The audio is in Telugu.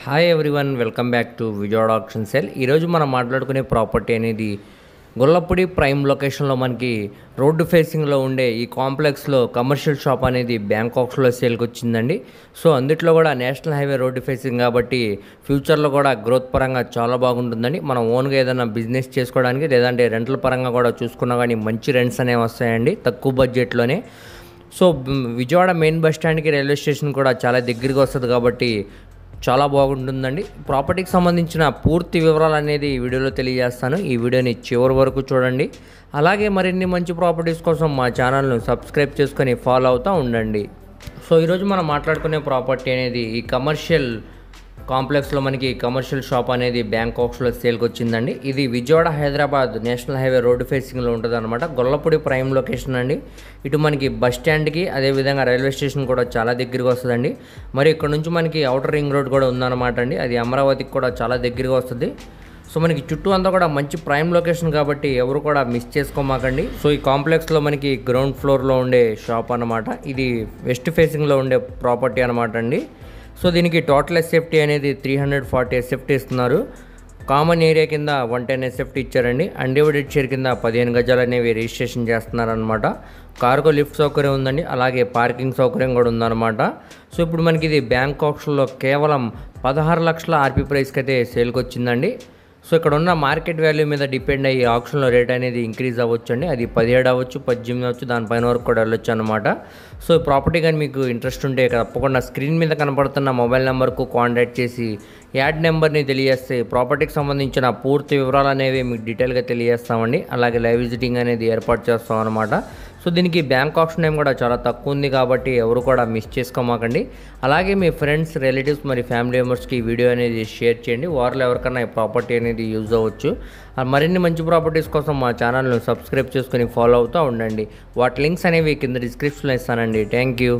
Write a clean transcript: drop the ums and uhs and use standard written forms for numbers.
Hi everyone, welcome back to Vijayawada auction sale. ఈరోజు మనం మాట్లాడుకునే ప్రాపర్టీ అనేది గొల్లపూడి ప్రైమ్ లొకేషన్లో మనకి రోడ్డు ఫేసింగ్లో ఉండే ఈ కాంప్లెక్స్లో కమర్షియల్ షాప్ అనేది బ్యాంకాక్స్లో సేల్కి వచ్చిందండి. సో అందుట్లో కూడా నేషనల్ హైవే రోడ్డు ఫేసింగ్ కాబట్టి ఫ్యూచర్లో కూడా గ్రోత్ పరంగా చాలా బాగుంటుందండి. మనం ఓన్గా ఏదైనా బిజినెస్ చేసుకోవడానికి లేదంటే రెంట్ల పరంగా కూడా చూసుకున్నా కానీ మంచి రెంట్స్ అనేవి వస్తాయండి తక్కువ బడ్జెట్లోనే. సో విజయవాడ మెయిన్ బస్ స్టాండ్కి రైల్వే స్టేషన్ కూడా చాలా దగ్గరగా వస్తుంది కాబట్టి చాలా బాగుంటుందండి. ప్రాపర్టీకి సంబంధించిన పూర్తి వివరాలు అనేది ఈ వీడియోలో తెలియజేస్తాను. ఈ వీడియోని చివరి వరకు చూడండి. అలాగే మరిన్ని మంచి ప్రాపర్టీస్ కోసం మా ఛానల్ను సబ్స్క్రైబ్ చేసుకొని ఫాలో అవుతూ ఉండండి. సో ఈరోజు మనం మాట్లాడుకునే ప్రాపర్టీ అనేది ఈ కమర్షియల్ కాంప్లెక్స్లో మనకి కమర్షియల్ షాప్ అనేది బ్యాంకాక్స్లో సేల్కి వచ్చిందండి. ఇది Vijayawada Hyderabad national highway road ఫేసింగ్లో ఉంటుంది అనమాట. గొల్లపూడి ప్రైమ్ లొకేషన్ అండి. ఇటు మనకి బస్ స్టాండ్కి అదేవిధంగా రైల్వే స్టేషన్ కూడా చాలా దగ్గరగా వస్తుందండి. మరి ఇక్కడ నుంచి మనకి అవుటర్ రింగ్ రోడ్ కూడా ఉందన్నమాట అండి. అది అమరావతికి కూడా చాలా దగ్గరగా వస్తుంది. సో మనకి చుట్టూ అంతా కూడా మంచి ప్రైమ్ లొకేషన్ కాబట్టి ఎవరు కూడా మిస్ చేసుకోమాకండి. సో ఈ కాంప్లెక్స్లో మనకి గ్రౌండ్ ఫ్లోర్లో ఉండే షాప్ అనమాట. ఇది వెస్ట్ ఫేసింగ్లో ఉండే ప్రాపర్టీ అనమాట అండి. సో దీనికి టోటల్ ఎస్ఎఫ్టీ అనేది 340 ఎస్ఎఫ్టీ ఇస్తున్నారు. కామన్ ఏరియా కింద 110 ఎస్ఎఫ్టీ ఇచ్చారండి. అన్డివైడెడ్ షేర్ కింద 15 గజాలు అనేవి రిజిస్ట్రేషన్ చేస్తున్నారనమాట. కారుకు లిఫ్ట్ సౌకర్యం ఉందండి, అలాగే పార్కింగ్ సౌకర్యం కూడా ఉందన్నమాట. సో ఇప్పుడు మనకి ఇది బ్యాంకాక్స్లో కేవలం 16 లక్షల ఆర్పీ ప్రైస్కి అయితే సేల్కి వచ్చిందండి. సో ఇక్కడ ఉన్న మార్కెట్ వాల్యూ మీద డిపెండ్ అయ్యి ఆప్షన్లో రేట్ అనేది ఇంక్రీజ్ అవ్వచ్చు అండి. అది 17 అవ్వచ్చు, 18 అవ్వచ్చు, దానిపైన వరకు కూడా వెళ్ళొచ్చు అనమాట. సో ప్రాపర్టీ కానీ మీకు ఇంట్రెస్ట్ ఉంటే తప్పకుండా స్క్రీన్ మీద కనపడుతున్న మొబైల్ నెంబర్కు కాంటాక్ట్ చేసి యాడ్ నెంబర్ని తెలియజేస్తే ప్రాపర్టీకి సంబంధించిన పూర్తి వివరాలు అనేవి మీకు డీటెయిల్గా తెలియజేస్తామండి. అలాగే లైవ్ విజిటింగ్ అనేది ఏర్పాటు చేస్తాం అనమాట. సో దీనికి బ్యాంకాక్స్ టైం కూడా చాలా తక్కువ ఉంది కాబట్టి ఎవరు కూడా మిస్ చేసుకోమాకండి. అలాగే మీ ఫ్రెండ్స్, రిలేటివ్స్ మరి ఫ్యామిలీ మెంబర్స్కి ఈ వీడియో అనేది షేర్ చేయండి. వారిలో ఎవరికైనా ఈ ప్రాపర్టీ అనేది యూజ్ అవ్వచ్చు. మరిన్ని మంచి ప్రాపర్టీస్ కోసం మా ఛానల్ను సబ్స్క్రైబ్ చేసుకొని ఫాలో అవుతూ ఉండండి. వాటి లింక్స్ అనేవి కింద డిస్క్రిప్షన్లో ఇస్తానండి. Thank you.